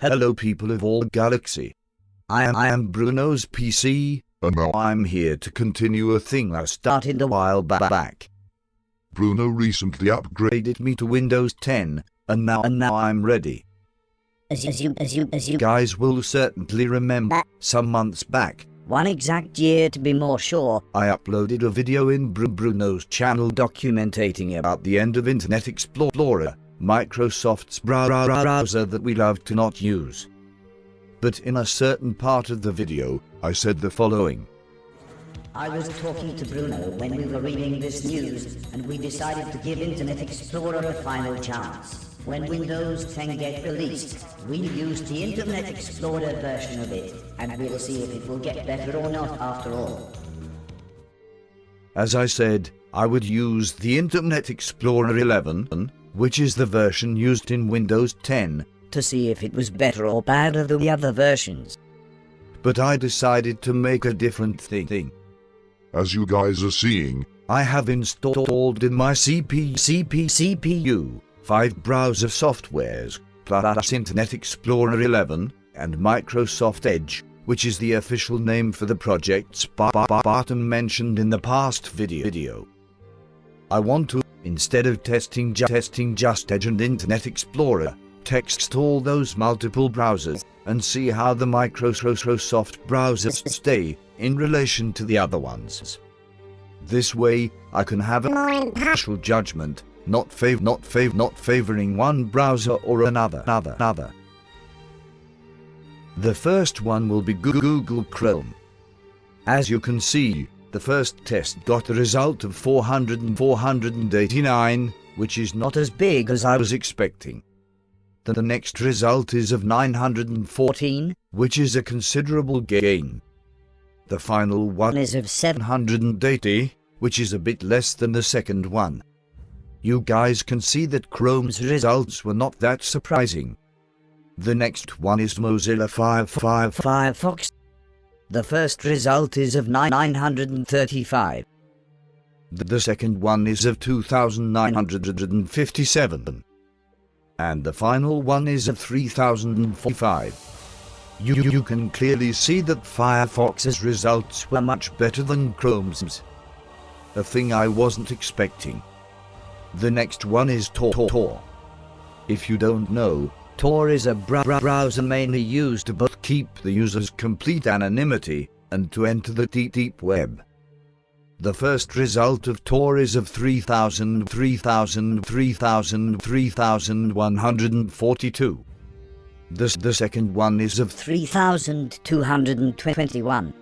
Hello people of all galaxy. I am Bruno's PC, and now I'm here to continue a thing I started a while back. Bruno recently upgraded Me to Windows 10, and now I'm ready. As you Guys will certainly remember, some months back, one exact year to be more sure, I uploaded a video in Bruno's channel documenting about the end of Internet Explorer, Microsoft's browser that we love to not use. But in a certain part of the video, I said the following. I was talking to Bruno when we were reading this news, and we decided to give Internet Explorer a final chance. When Windows 10 gets released, we'll use the Internet Explorer version of it, and we'll see if it will get better or not after all. As I said, I would use the Internet Explorer 11, which is the version used in Windows 10, to see if it was better or badder than the other versions. But I decided to make a different thing. As you guys are seeing, I have installed in my CPU 5 browser softwares, plus Internet Explorer 11, and Microsoft Edge, which is the official name for the project Spartan mentioned in the past video. I want to, instead of testing just Edge and Internet Explorer, text all those multiple browsers, and see how the Microsoft browsers stay in relation to the other ones. This way, I can have a more impartial judgment, not favoring one browser or another. The first one will be Google Chrome. As you can see, the first test got a result of 489, which is not as big as I was expecting. The next result is of 914, which is a considerable gain. The final one is of 780, which is a bit less than the second one. You guys can see that Chrome's results were not that surprising. The next one is Mozilla Firefox. The first result is of 935. The second one is of 2,957. And the final one is of 3,045. You can clearly see that Firefox's results were much better than Chrome's. A thing I wasn't expecting. The next one is Tor. If you don't know, Tor is a browser mainly used to both keep the user's complete anonymity and to enter the deep web. The first result of Tor is of 3,142. The second one is of 3,221.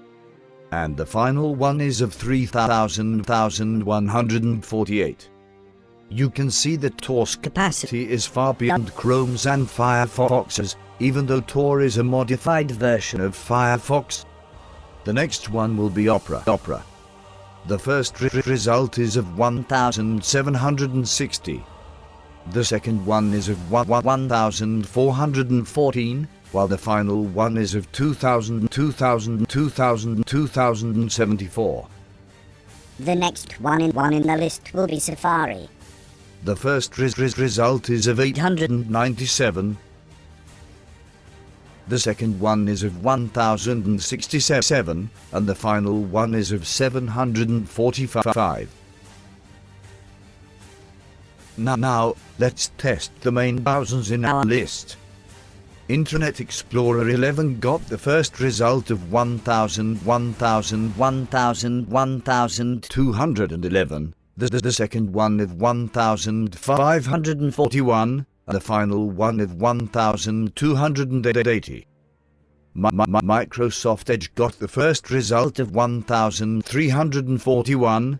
And the final one is of 3,148. You can see that Tor's capacity is far beyond Chrome's and Firefox's, even though Tor is a modified version of Firefox. The next one will be Opera. The first result is of 1,760. The second one is of 1,414, while the final one is of 2,074. The next one in the list will be Safari. The first result is of 897. The second one is of 1,067, and the final one is of 745. Now, let's test the main browsers in our list. Internet Explorer 11 got the first result of 1,211. The second one of 1,541, and the final one of 1,280. Microsoft Edge got the first result of 1,341,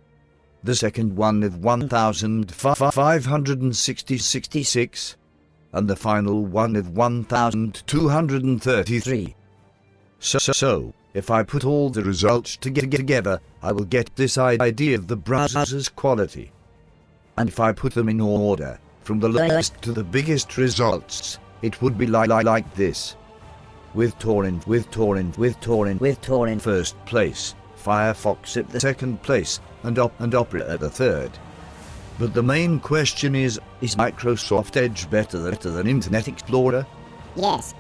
the second one of 1,566, and the final one of 1,233. So, if I put all the results together, I will get this idea of the browser's quality. And if I put them in order, from the lowest to the biggest results, it would be like this. With Tor in first place, Firefox at the second place, and Opera at the third. But the main question is Microsoft Edge better than Internet Explorer? Yes.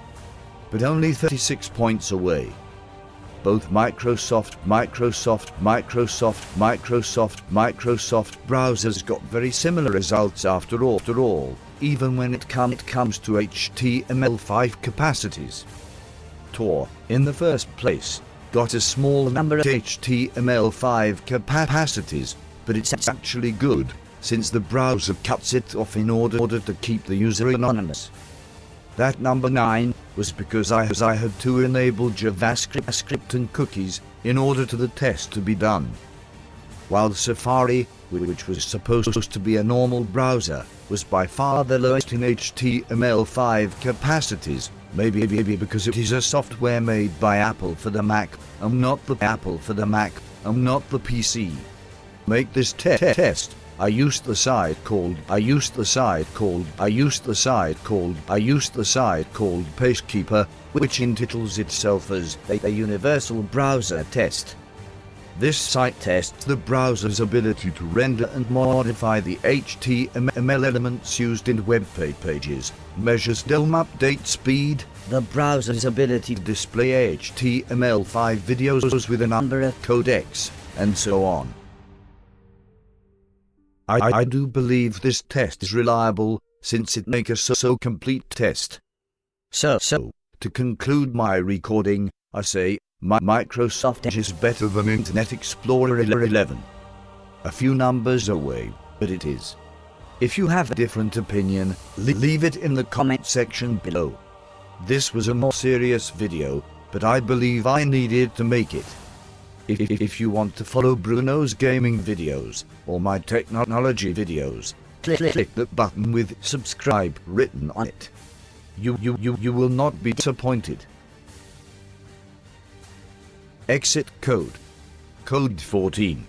but only 36 points away. Both Microsoft browsers got very similar results after all, even when it comes to HTML5 capacities. Tor, in the first place, got a small number of HTML5 capacities, but it's actually good, since the browser cuts it off in order to keep the user anonymous. That number 9 was because I had to enable JavaScript and cookies in order for the test to be done. While Safari, which was supposed to be a normal browser, was by far the lowest in HTML5 capacities, maybe because it is a software made by Apple for the Mac, and not the PC. Make this test. I used the site called Pagekeeper, which entitles itself as a universal browser test. This site tests the browser's ability to render and modify the HTML elements used in web pages, measures DOM update speed, the browser's ability to display HTML5 videos with a number of codecs, and so on. I do believe this test is reliable, since it makes a so complete test. So, to conclude my recording, I say, Microsoft Edge is better than Internet Explorer 11. A few numbers away, but it is. If you have a different opinion, leave it in the comment section below. This was a more serious video, but I believe I needed to make it. If you want to follow Bruno's gaming videos, or my technology videos, click that button with subscribe written on it. You will not be disappointed. Exit code. Code 14.